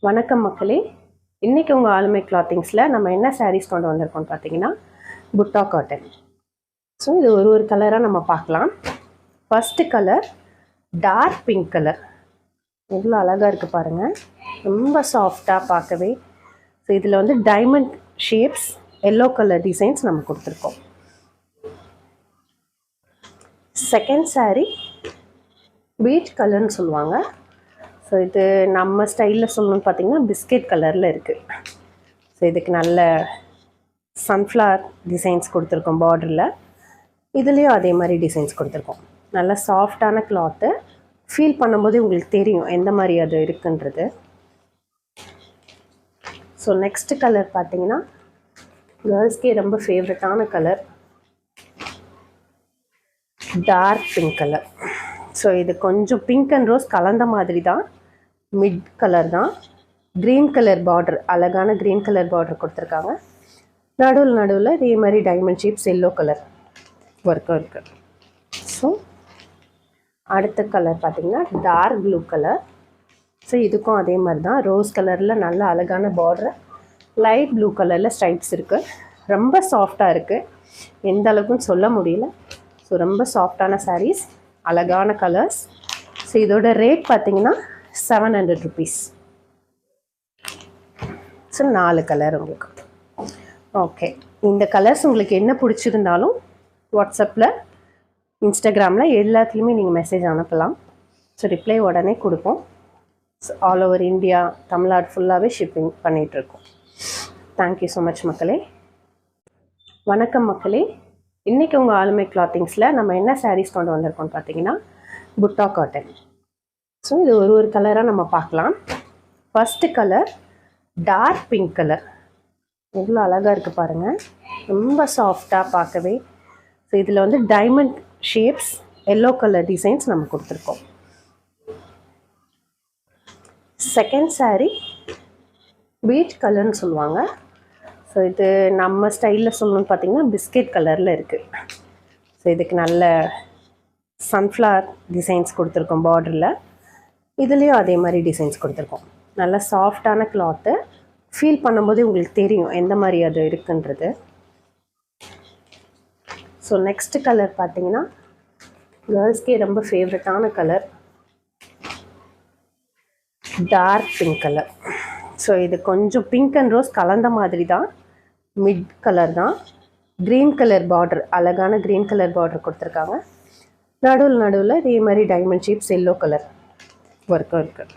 வணக்கம் மக்களே. இன்றைக்கி உங்கள் ஆளுமை கிளாத்திங்ஸில் நம்ம என்ன சாரீஸ் கொண்டு வந்திருக்கோம்னு பார்த்தீங்கன்னா புட்டா காட்டன். ஸோ இது ஒரு கலராக நம்ம பார்க்கலாம். First colour dark pink colour. எவ்வளோ அழகாக இருக்குது பாருங்கள், ரொம்ப சாஃப்டாக பார்க்கவே. ஸோ இதில் வந்து diamond shapes yellow colour designs நம்ம கொடுத்துருக்கோம். செகண்ட் சாரீ பீச் கலர்னு சொல்லுவாங்க. ஸோ இது நம்ம ஸ்டைலில் சொல்லணும்னு பார்த்திங்கன்னா பிஸ்கெட் கலரில் இருக்குது. ஸோ இதுக்கு நல்ல சன்ஃப்ளவர் டிசைன்ஸ் கொடுத்துருக்கோம் பார்டரில். இதுலேயும் அதே மாதிரி டிசைன்ஸ் கொடுத்துருக்கோம். நல்ல சாஃப்டான கிளாத்து. ஃபீல் பண்ணும்போது உங்களுக்கு தெரியும் எந்த மாதிரி அது இருக்குன்றது. ஸோ நெக்ஸ்ட்டு கலர் பார்த்திங்கன்னா கேர்ள்ஸ்க்கே ரொம்ப ஃபேவரட்டான colour dark pink colour. So இது கொஞ்சம் பிங்க் அண்ட் ரோஸ் கலந்த மாதிரி தான், மிட் கலர் தான். க்ரீன் கலர் பார்டர், அழகான க்ரீன் கலர் பார்டர் கொடுத்துருக்காங்க. நடுவில் இதே மாதிரி டைமண்ட் ஷேப்ஸ் எல்லோ கலர் ஒர்க்கும் இருக்குது. ஸோ அடுத்த கலர் பார்த்திங்கன்னா டார்க் ப்ளூ கலர். ஸோ இதுக்கும் அதே மாதிரி தான், ரோஸ் கலரில் நல்ல அழகான பார்டர், லைட் ப்ளூ கலரில் ஸ்ட்ரைப்ஸ் இருக்குது. ரொம்ப சாஃப்டாக இருக்குது, எந்த அளவுக்குன்னு சொல்ல முடியல. ஸோ ரொம்ப சாஃப்டான சாரீஸ், அழகான கலர்ஸ். ஸோ இதோட ரேட் பார்த்திங்கன்னா 700 rupees. ஸோ 4 கலர் உங்களுக்கு. ஓகே, இந்த கலர்ஸ் உங்களுக்கு என்ன பிடிச்சிருந்தாலும் வாட்ஸ்அப்பில், இன்ஸ்டாகிராமில் எல்லாத்துலேயுமே நீங்கள் மெசேஜ் அனுப்பலாம். ஸோ ரிப்ளை உடனே கொடுப்போம். So all over India, Tamil Nadu ஃபுல்லாகவே ஷிப்பிங் பண்ணிகிட்ருக்கோம். தேங்க்யூ ஸோ மச் மக்களே. வணக்கம் மக்களே. இன்றைக்கி உங்கள் ஆளுமை கிளாத்திங்ஸில் நம்ம என்ன சாரீஸ் கொண்டு வந்திருக்கோம்னு பார்த்தீங்கன்னா புட்டா காட்டன். ஸோ இது ஒரு கலராக நம்ம பார்க்கலாம். First colour dark pink colour. எவ்வளோ அழகாக இருக்குது பாருங்கள், ரொம்ப சாஃப்டாக பார்க்கவே. ஸோ இதில் வந்து diamond shapes yellow colour designs நம்ம கொடுத்துருக்கோம். செகண்ட் சாரீ பீச் கலர்னு சொல்லுவாங்க. ஸோ இது நம்ம ஸ்டைலில் சொல்லணும்னு பார்த்திங்கன்னா பிஸ்கெட் கலரில் இருக்குது. ஸோ இதுக்கு நல்ல சன்ஃப்ளவர் டிசைன்ஸ் கொடுத்துருக்கோம் பார்டரில். இதுலேயும் அதே மாதிரி டிசைன்ஸ் கொடுத்துருக்கோம். நல்ல சாஃப்டான கிளாத்து. ஃபீல் பண்ணும்போது உங்களுக்கு தெரியும் எந்த மாதிரி அது இருக்குன்றது. ஸோ நெக்ஸ்ட்டு கலர் பார்த்திங்கன்னா கேர்ள்ஸ்க்கே ரொம்ப ஃபேவரட்டான colour dark pink colour. So இது கொஞ்சம் பிங்க் அண்ட் ரோஸ் கலந்த மாதிரி தான், மிட் கலர் தான். க்ரீன் கலர் பார்டர், அழகான க்ரீன் கலர் பார்டர் கொடுத்துருக்காங்க. நடுவில் இதே மாதிரி டைமண்ட் ஷேப்ஸ் எல்லோ கலர் ஒர்க்கும் இருக்குது.